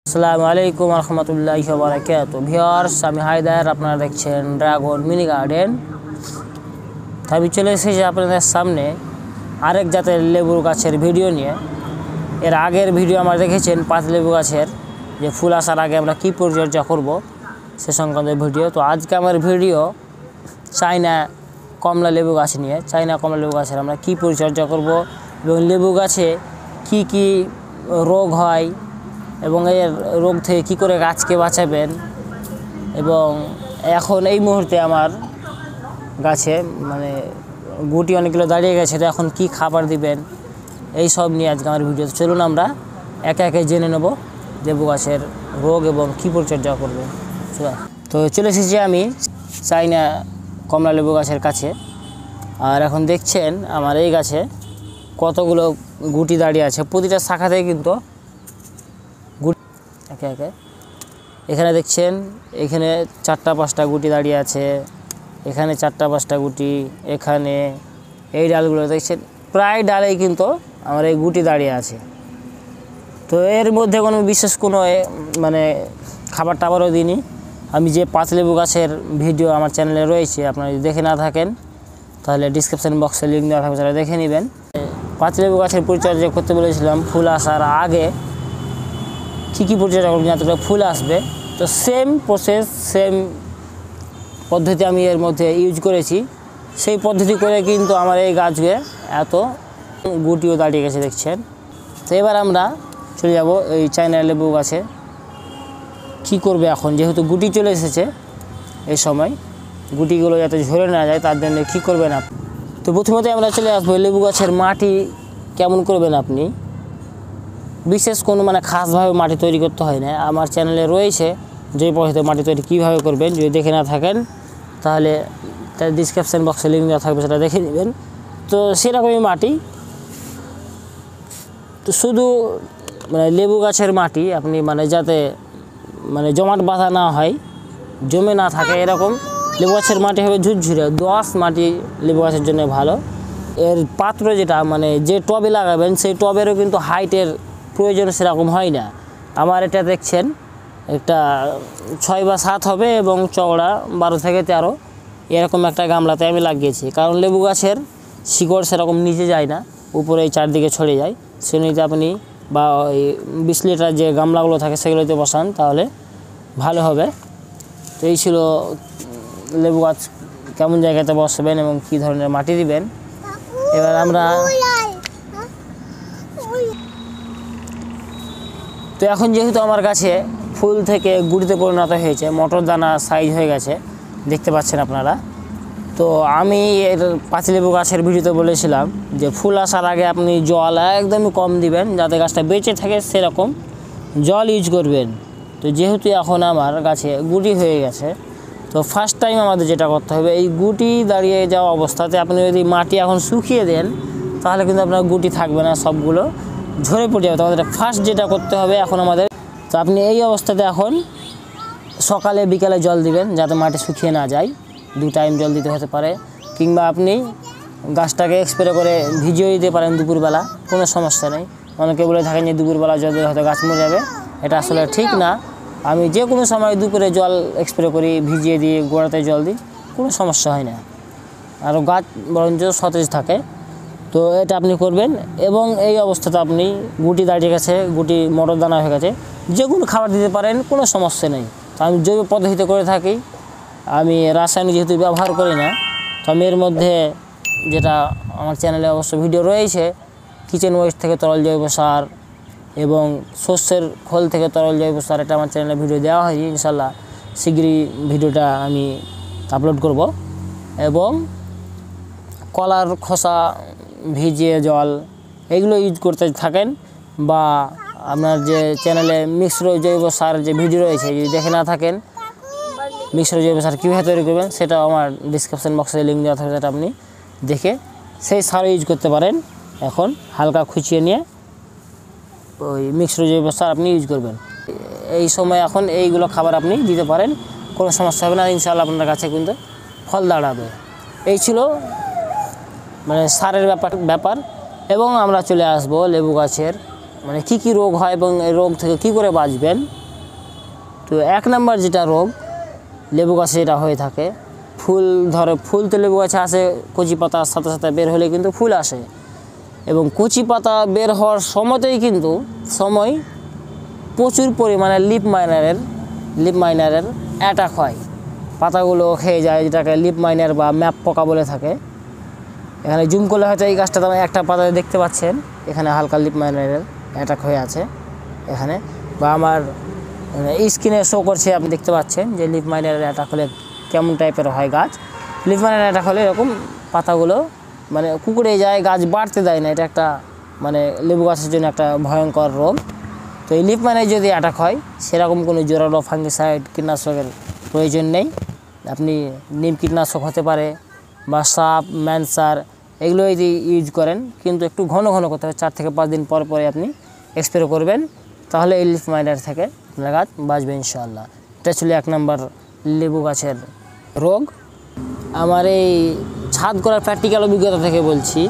আসসালামু আলাইকুম রহমতুল্লাহি ওয়া বারাকাতুহু। ভিউয়ার্স, আমি হায়দার, আপনারা দেখছেন ড্রাগন মিনি গার্ডেন। আমি চলে এসেছি আপনাদের সামনে আরেক জাতের লেবুর গাছের ভিডিও নিয়ে। এর আগের ভিডিও আমরা দেখেছেন পাতিলেবু গাছের যে ফুল আসার আগে আমরা কী পরিচর্যা করব সে সংক্রান্ত ভিডিও। তো আজকে আমার ভিডিও চায়না কমলা লেবু গাছ নিয়ে। চায়না কমলা লেবু গাছের আমরা কী পরিচর্যা করব এবং লেবু গাছে কি কি রোগ হয় এবং এর রোগ থেকে কী করে গাছকে বাঁচাবেন, এবং এখন এই মুহূর্তে আমার গাছে গুটি অনেকগুলো দাঁড়িয়ে গেছে, তো এখন কি খাবার দিবেন এই সব নিয়ে আজকে আমার ভিডিও। চলুন আমরা একে একে জেনে নেব লেবু গাছের রোগ এবং কী পরিচর্যা করব। তো চলে এসেছি আমি চায়না কমলা লেবু গাছের কাছে। আর এখন দেখছেন আমার এই গাছে কতগুলো গুটি দাঁড়িয়ে আছে, প্রতিটা শাখাতেই কিন্তু গুটি একে একে। এখানে দেখছেন এখানে 4-5টা গুটি দাঁড়িয়ে আছে, এখানে 4-5টা গুটি, এখানে এই ডালগুলো দেখছেন প্রায় ডালেই কিন্তু আমার এই গুটি দাঁড়িয়ে আছে। তো এর মধ্যে কোনো বিশেষ কোনো খাবার টাবারও দিইনি। আমি যে পাতিলেবু গাছের ভিডিও আমার চ্যানেলে রয়েছে, আপনারা যদি দেখে না থাকেন তাহলে ডিসক্রিপশন বক্সে লিঙ্ক দেওয়া থাকবে, সেটা দেখে নেবেন। পাতিলেবু গাছের পরিচর্যা করতে বলেছিলাম ফুল আসার আগে কী পরিচর্যা করবেন যাতে ফুল আসবে। তো সেম প্রসেস, সেম পদ্ধতি আমি এর মধ্যে ইউজ করেছি। সেই পদ্ধতি করে কিন্তু আমার এই গাছকে এত গুটিও দাঁড়িয়ে গেছে দেখছেন। তো এবার আমরা চলে যাব এই চায়না লেবু গাছে কী করবে এখন, যেহেতু গুটি চলে এসেছে। এই সময় গুটিগুলো যাতে ঝরে না যায় তার জন্য কী করবেন আপনি। তো প্রথমত আমরা চলে আসবো লেবু গাছের মাটি কেমন করবেন আপনি। বিশেষ কোনো খাসভাবে মাটি তৈরি করতে হয় না, আমার চ্যানেলে রয়েছে জৈব পদ্ধতিতে মাটি তৈরি কীভাবে করবেন। যদি দেখে না থাকেন তাহলে তার ডিসক্রিপশান বক্সে লিঙ্ক দেওয়া থাকবে, সেটা দেখে নেবেন। তো সেরকমই মাটি, তো শুধু লেবু গাছের মাটি আপনি যাতে জমাট বাঁধা না হয়, জমে না থাকে, এরকম লেবু গাছের মাটি হবে ঝুরঝুরে। দোআঁশ মাটি লেবু গাছের জন্য ভালো। এর পাত্র যেটা যে টবে লাগাবেন সেই টবেরও কিন্তু হাইটের প্রয়োজন সেরকম হয় না। আমার এটা দেখছেন একটা 6 বা 7 হবে এবং চওড়া 12 থেকে 13 এরকম একটা গামলাতে আমি লাগিয়েছি। কারণ লেবু গাছের শিকড় সেরকম নিচে যায় না, উপরে চারদিকে ছড়ে যায়। সেগুলিতে আপনি বা ওই 20 লিটার যে গামলাগুলো থাকে সেগুলোতে বসান, তাহলে ভালো হবে। তো এই ছিল লেবু গাছ কেমন জায়গাতে বসাবেন এবং কী ধরনের মাটি দিবেন। এবার আমরা তো এখন যেহেতু আমার গাছে ফুল থেকে গুটিতে পরিণত হয়েছে, মটর দানা সাইজ হয়ে গেছে, দেখতে পাচ্ছেন আপনারা। তো আমি এর পাতিলেবু গাছের ভিডিওতে বলেছিলাম যে ফুল আসার আগে আপনি জল একদমই কম দিবেন, যাতে গাছটা বেঁচে থাকে সেরকম জল ইউজ করবেন। তো যেহেতু এখন আমার গাছে গুটি হয়ে গেছে, তো ফার্স্ট টাইম আমাদের যেটা করতে হবে, এই গুটি দাঁড়িয়ে যাওয়া অবস্থাতে আপনি যদি মাটি এখন শুকিয়ে দেন তাহলে কিন্তু আপনার গুটি থাকবে না, সবগুলো ঝরে পড়ে যাবে। তো আমাদের ফার্স্ট যেটা করতে হবে এখন আমাদের, তো আপনি এই অবস্থাতে এখন সকালে বিকালে জল দিবেন যাতে মাটি শুকিয়ে না যায়। 2 টাইম জল দিতে হতে পারে, কিংবা আপনি গাছটাকে স্প্রে করে ভিজিয়ে দিতে পারেন দুপুরবেলা, কোনো সমস্যা নেই। অনেকে বলে থাকেন যে দুপুরবেলা জল দিলে হয়তো গাছ মরে যাবে, এটা আসলে ঠিক না। আমি যে কোনো সময় দুপুরে জল স্প্রে করি, ভিজিয়ে দিই, গোড়াতে জল দিই, কোনো সমস্যা হয় না, আরও গাছ বরঞ্চ সতেজ থাকে। তো এটা আপনি করবেন। এবং এই অবস্থাতে আপনি গুটি দাঁড়িয়ে গেছে, গুটি মটর দানা হয়ে গেছে, যে কোনো খাবার দিতে পারেন, কোনো সমস্যা নেই। তো আমি জৈব পদ্ধতিতে করে থাকি, আমি রাসায়নিক যেহেতু ব্যবহার করি না। তো আমি এর মধ্যে যেটা আমার চ্যানেলে অবশ্য ভিডিও রয়েছে, কিচেন ওয়েস্ট থেকে তরল জৈব সার এবং শস্যের খোল থেকে তরল জৈব সার, এটা আমার চ্যানেলে ভিডিও দেওয়া হয়নি। ইনশাল্লাহ শীঘ্রই ভিডিওটা আমি আপলোড করব। এবং কলার খোসা ভিজিয়ে জল এগুলো ইউজ করতে থাকেন, বা আপনার যে চ্যানেলে মিশ্র জৈব সার যে ভিডিও রয়েছে, যদি দেখে না থাকেন মিশ্র জৈব সার কীভাবে তৈরি করবেন সেটাও আমার ডিসক্রিপশান বক্সে লিঙ্ক দেওয়া থাকবে, সেটা আপনি দেখে সেই সার ইউজ করতে পারেন। এখন হালকা খুঁচিয়ে নিয়ে ওই মিশ্র জৈব সার আপনি ইউজ করবেন। এই সময় এখন এইগুলো খাবার আপনি দিতে পারেন, কোনো সমস্যা হবে না, ইনশাআল্লাহ আপনার কাছে কিন্তু ফল দাঁড়াবে। এই ছিল সারের ব্যাপার। এবং আমরা চলে আসব লেবু গাছের মানে কি রোগ হয় এবং এই রোগ থেকে কি করে বাঁচবেন। তো 1 নম্বর যেটা রোগ লেবু গাছে যেটা হয়ে থাকে, ফুল ধরে, ফুল তো লেবু গাছে আসে, কচি পাতার সাথে সাথে বের হলে কিন্তু ফুল আসে, এবং কচি পাতা বের হওয়ার সময়তেই কিন্তু প্রচুর পরিমাণে লিপ মাইনারের অ্যাটাক হয়, পাতাগুলো খেয়ে যায়, যেটাকে লিপ মাইনার বা ম্যাপ পোকা বলে থাকে। এখানে জুম করলে হয়তো এই গাছটা একটা পাতায় দেখতে পাচ্ছেন, এখানে হালকা লিপ মাইনারের অ্যাটাক হয়ে আছে এখানে, বা আমার স্ক্রিনে শো করছে, আপনি দেখতে পাচ্ছেন যে লিপ মাইনারের অ্যাটাক হলে কেমন টাইপের হয় গাছ। লিপ মাইনারের অ্যাটাক হলে এরকম পাতাগুলো মানে কুকুরে যায়, গাছ বাড়তে দেয় না। এটা একটা মানে লেবু গাছের জন্য একটা ভয়ঙ্কর রোগ। তো এই লিপ মাইনার যদি অ্যাটাক হয়, সেরকম কোনো জোরালো ফাঙ্গিসাইড কীটনাশকের প্রয়োজন নেই। আপনি নিম কীটনাশক হতে পারে বা সাপ, ম্যানসার, এগুলো যদি ইউজ করেন, কিন্তু একটু ঘন ঘন করতে হবে, 4 থেকে 5 দিন পর পরে আপনি স্প্রে করবেন, তাহলে এই লিফ মাইনার থেকে আপনার গাছ বাঁচবে ইনশাআল্লাহ। এটা ছিল 1 নম্বর লেবু গাছের রোগ। আমার এই ছাদ করার প্র্যাকটিক্যাল অভিজ্ঞতা থেকে বলছি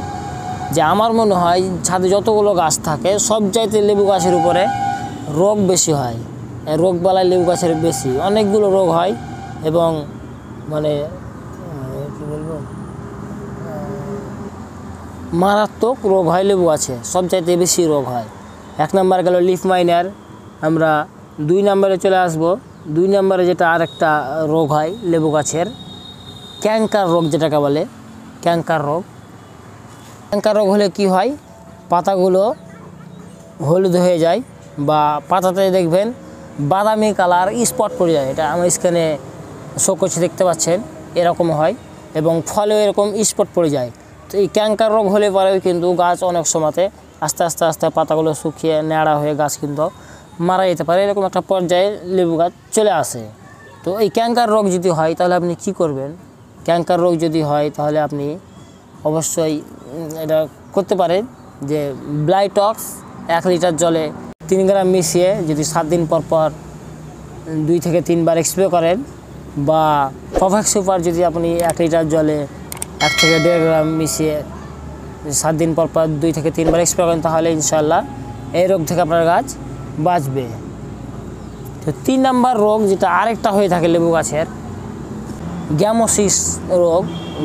যে আমার মনে হয় ছাদে যতগুলো গাছ থাকে সব চাইতে লেবু গাছের উপরে রোগ বেশি হয়, রোগবালাই লেবু গাছের বেশি, অনেকগুলো রোগ হয় এবং মানে কী বলবো, মারাত্মক রোগ হয় লেবু গাছে, সবচাইতে বেশি রোগ হয়। 1 নম্বর গেল লিফ মাইনার। আমরা 2 নম্বরে চলে আসব। 2 নম্বরে যেটা আরেকটা রোগ হয় লেবু গাছের, ক্যাঙ্কার রোগ যেটাকে বলে ক্যাঙ্কার রোগ। ক্যাঙ্কার রোগ হলে কি হয়, পাতাগুলো হলুদ হয়ে যায় বা পাতাতে দেখবেন বাদামি কালার স্পট পড়ে যায়। এটা আমার স্ক্রিনে শো করছে, দেখতে পাচ্ছেন, এরকম হয় এবং ফলেও এরকম স্পট পড়ে যায়। তো এই ক্যাঙ্কার রোগ হলে পরেও কিন্তু গাছ অনেক সময়তে আস্তে আস্তে পাতাগুলো শুকিয়ে ন্যাড়া হয়ে গাছ কিন্তু মারা যেতে পারে, এরকম একটা পর্যায়ে লেবু গাছ চলে আসে। তো এই ক্যাঙ্কার রোগ যদি হয় তাহলে আপনি কি করবেন? ক্যাঙ্কার রোগ যদি হয় তাহলে আপনি অবশ্যই এটা করতে পারেন যে ব্লাইটক্স 1 লিটার জলে 3 গ্রাম মিশিয়ে যদি 7 দিন পর পর 2 থেকে 3 বার স্প্রে করেন, বা প্রফেক্স সুপার যদি আপনি 1 লিটার জলে 1 থেকে 1.5 গ্রাম মিশিয়ে 7 দিন পর পর 2 থেকে 3 বার স্প্রে করেন, তাহলে ইনশাআল্লাহ এই রোগ থেকে আপনার গাছ বাঁচবে। তো 3 নম্বর রোগ যেটা আরেকটা হয়ে থাকে লেবু গাছের, গ্যামোসিস রোগ।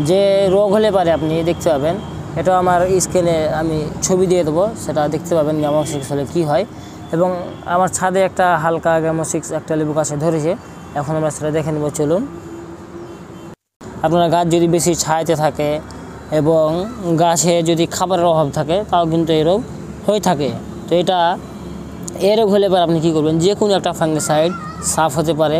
যে রোগ হলে পারে আপনি দেখতে পাবেন, এটা আমার স্ক্রিনে আমি ছবি দিয়ে দেবো, সেটা দেখতে পাবেন গ্যামোসিস হলে কি হয়। এবং আমার ছাদে একটা হালকা গ্যামোসিস একটা লেবু গাছে ধরেছে, এখন আমরা সেটা দেখে নেব, চলুন। আপনার গাছ যদি বেশি ছায়াতে থাকে এবং গাছে যদি খাবারের অভাব থাকে, তাও কিন্তু এই রোগ হয়ে থাকে। তো এই রোগ হলে পরে আপনি কী করবেন, যে কোনো একটা ফাঙ্গিসাইড, সাফ হতে পারে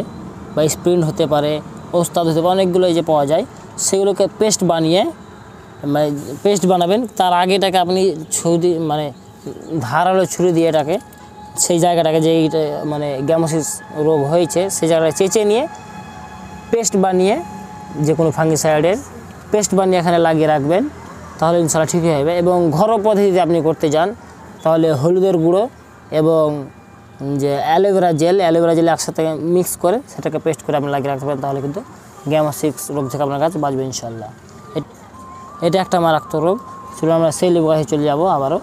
বা স্প্রিন হতে পারে, ওস্তাদ হতে পারে, অনেকগুলো যে পাওয়া যায়, সেগুলোকে পেস্ট বানাবেন। তার আগে এটাকে আপনি ছুরি, মানে ধারালো ছুরি দিয়ে এটাকে সেই জায়গাটাকে যে মানে গ্যামোসিস রোগ হয়েছে সেই জায়গাটা চেঁচে নিয়ে পেস্ট বানিয়ে, যে কোনো ফাঙ্গিসাইডের পেস্ট বানিয়ে এখানে লাগিয়ে রাখবেন, তাহলে ইনশাআল্লাহ ঠিক হয়ে যাবে। এবং ঘরোয়া পদ্ধতিতে আপনি করতে যান তাহলে হলুদের গুঁড়ো এবং যে অ্যালোভেরা জেল একসাথে মিক্স করে সেটাকে পেস্ট করে আপনি লাগিয়ে রাখতে পারেন, তাহলে কিন্তু গ্যামোসিস রোগ থেকে আপনার গাছ বাঁচবে ইনশাআল্লাহ। এটা একটা মারাত্মক রোগ। চলো আমরা সেই লেবু গাছে চলে যাব আবারও।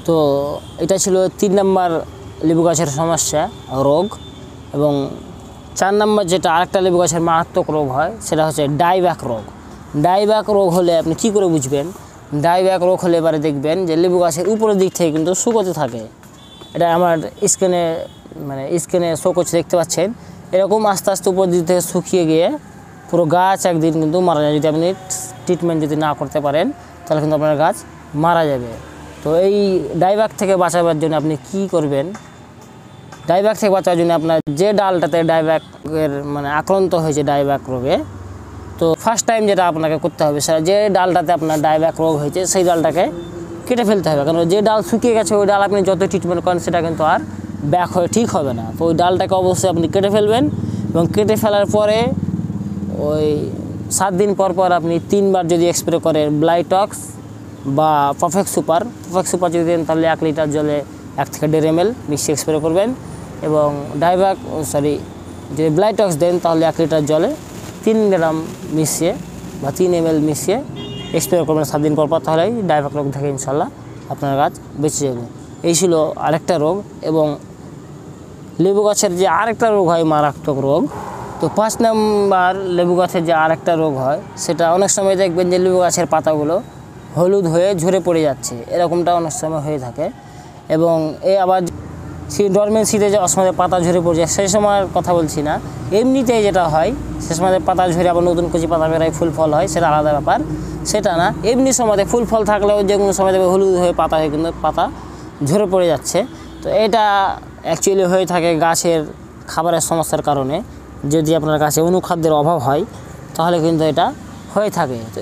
তো এটা ছিল 3 নম্বর লেবু গাছের সমস্যা রোগ। এবং 4 নম্বর যেটা আরেকটা লেবু গাছের মারাত্মক রোগ হয়, সেটা হচ্ছে ডাইব্যাক রোগ। ডাইব্যাক রোগ হলে আপনি কী করে বুঝবেন? ডাইব্যাক রোগ হলে এবারে দেখবেন যে লেবু গাছের উপরের দিক থেকে কিন্তু শুকোতে থাকে। এটা আমার স্ক্রিনে শো করছে, দেখতে পাচ্ছেন, এরকম আস্তে আস্তে উপর দিক থেকে শুকিয়ে গিয়ে পুরো গাছ একদিন কিন্তু মারা যায়। যদি আপনি ট্রিটমেন্ট যদি না করতে পারেন তাহলে কিন্তু আপনার গাছ মারা যাবে। তো এই ডাইব্যাক থেকে বাঁচাবার জন্য আপনি কি করবেন? ডাইব্যাক থেকে বাঁচার জন্য আপনার যে ডালটাতে ডাইব্যাকের মানে আক্রান্ত হয়েছে ডাইব্যাক রোগে, তো ফার্স্ট টাইম যেটা আপনাকে করতে হবে, সেটা যে ডালটাতে আপনার ডাইব্যাক রোগ হয়েছে সেই ডালটাকে কেটে ফেলতে হবে। কারণ যে ডাল শুকিয়ে গেছে ওই ডাল আপনি যত ট্রিটমেন্ট করেন সেটা কিন্তু আর ব্যাক হয়ে ঠিক হবে না। তো ওই ডালটাকে অবশ্যই আপনি কেটে ফেলবেন, এবং কেটে ফেলার পরে ওই 7 দিন পর পর আপনি 3 বার যদি স্প্রে করেন ব্লাইটক্স বা পারফেক্ট সুপার যদি দেন তাহলে 1 লিটার জলে 1 থেকে 1.5 ml মিশিয়ে স্প্রে করবেন। এবং যদি ব্লাইটক্স দেন তাহলে 1 লিটার জলে 3 গ্রাম মিশিয়ে বা 3 ml মিশিয়ে স্প্রে করবেন 7 দিন পর পর, তাহলেই ডাইব্যাক রোগ থেকে ইনশাআল্লাহ আপনার গাছ বেঁচে যাবে। এই ছিল আরেকটা রোগ। এবং লেবু গাছের যে আরেকটা রোগ হয় মারাত্মক রোগ, তো 5 নাম্বার লেবু গাছের যে আরেকটা রোগ হয় সেটা অনেক সময় দেখবেন যে লেবু গাছের পাতাগুলো হলুদ হয়ে ঝরে পড়ে যাচ্ছে, এরকমটা অনেক সময় হয়ে থাকে। এবং আবার ডরমেন্সিতে যে অসময়ে পাতা ঝরে পড়ে যায় সেই সময়ের কথা বলছি না, এমনিতেই যেটা হয় সে সময় পাতা ঝরে আবার নতুন কচি পাতা বেরোয়, ফুল ফল হয়, সেটা আলাদা ব্যাপার। সেটা না, এমনি সময়তে ফুল ফল থাকলেও যে কোনো সময় দেখবে হলুদ হয়ে পাতা হয়ে কিন্তু পাতা ঝরে পড়ে যাচ্ছে। তো এটা অ্যাকচুয়ালি হয়ে থাকে গাছের খাবারের সমস্যার কারণে। যদি আপনার কাছে অনুখাদ্যের অভাব হয় তাহলে কিন্তু এটা হয়ে থাকে। তো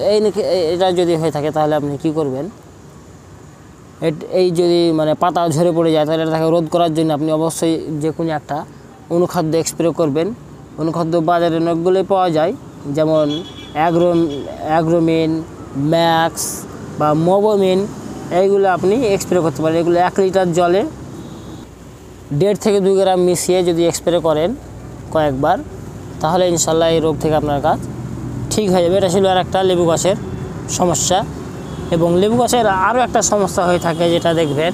এটা যদি হয়ে থাকে তাহলে আপনি কি করবেন, এই যদি মানে পাতা ঝরে পড়ে যায় তাহলে এটাকে রোধ করার জন্য আপনি অবশ্যই যে কোনো একটা অনুখাদ্য স্প্রে করবেন। অনুখাদ্য বাজারে অনেকগুলোই পাওয়া যায়, যেমন অ্যাগ্রোমিন, ম্যাক্স বা মোবোমিন, এইগুলো আপনি স্প্রে করতে পারেন। এগুলো 1 লিটার জলে 1.5 থেকে 2 গ্রাম মিশিয়ে যদি স্প্রে করেন কয়েকবার, তাহলে ইনশাল্লাহ এই রোগ থেকে আপনার গাছ ঠিক হয়ে যাবে। এটা ছিল আর একটা লেবু গাছের সমস্যা। এবং লেবু গাছের আরও একটা সমস্যা হয়ে থাকে যেটা দেখবেন,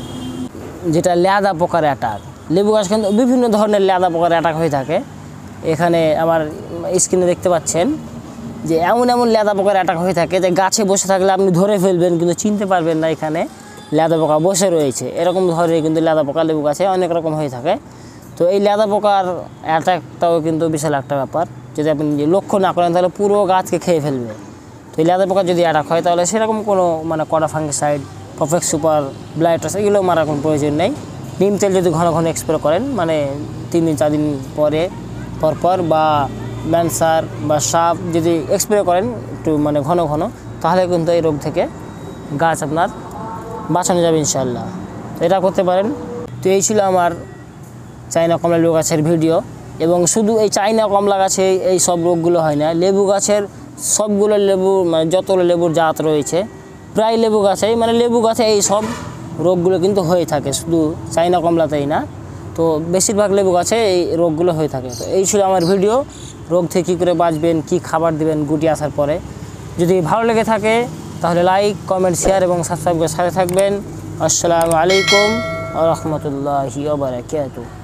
যেটা লেদা পোকার অ্যাটাক। লেবু গাছ কিন্তু বিভিন্ন ধরনের লেদা পোকার অ্যাটাক হয়ে থাকে। এখানে আমার স্ক্রিনে দেখতে পাচ্ছেন যে এমন লেদা পোকার অ্যাটাক হয়ে থাকে যে গাছে বসে থাকলে আপনি ধরে ফেলবেন কিন্তু চিনতে পারবেন না এখানে লেদা পোকা বসে রয়েছে। এরকম ধরনের কিন্তু লেদা পোকা লেবু গাছে অনেক রকম হয়ে থাকে। তো এই লেদা পোকার অ্যাটাকটাও কিন্তু বিশাল একটা ব্যাপার। যদি আপনি লক্ষ্য না করেন তাহলে পুরো গাছকে খেয়ে ফেলবে। তো এই লেদা পোকা যদি অ্যাটাক হয় তাহলে সেরকম কোনো মানে কড়া ফাঙ্গিসাইড, প্রফেক্ট সুপার, ব্লাইটাস এগুলো মারার কোনো প্রয়োজন নেই। নিম তেল যদি ঘন ঘন স্প্রে করেন, মানে 3 দিন 4 দিন পর বা ম্যানসার বা সাপ যদি স্প্রে করেন একটু মানে ঘন ঘন, তাহলে কিন্তু এই রোগ থেকে গাছ আপনার বাঁচানো যাবে ইনশাআল্লাহ। তো এটা করতে পারেন। তো এই ছিল আমার চায়না কমলা লেবু গাছের ভিডিও। এবং শুধু এই চায়না কমলা গাছে এই সব রোগগুলো হয় না, লেবু গাছের সবগুলো লেবু মানে যতগুলো লেবুর জাত রয়েছে প্রায় লেবু গাছেই মানে লেবু গাছে এই সব রোগগুলো কিন্তু হয়ে থাকে, শুধু চায়না কমলাতেই না। তো বেশিরভাগ লেবু গাছে এই রোগগুলো হয়ে থাকে। তো এই ছিল আমার ভিডিও, রোগ থেকে কী করে বাঁচবেন, কী খাবার দেবেন গুটি আসার পরে। যদি ভালো লেগে থাকে তাহলে লাইক, কমেন্ট, শেয়ার এবং সাবস্ক্রাইব করে সাথে থাকবেন। আসসালামু আলাইকুম ওয়া রাহমাতুল্লাহি ওয়া বারাকাতুহু।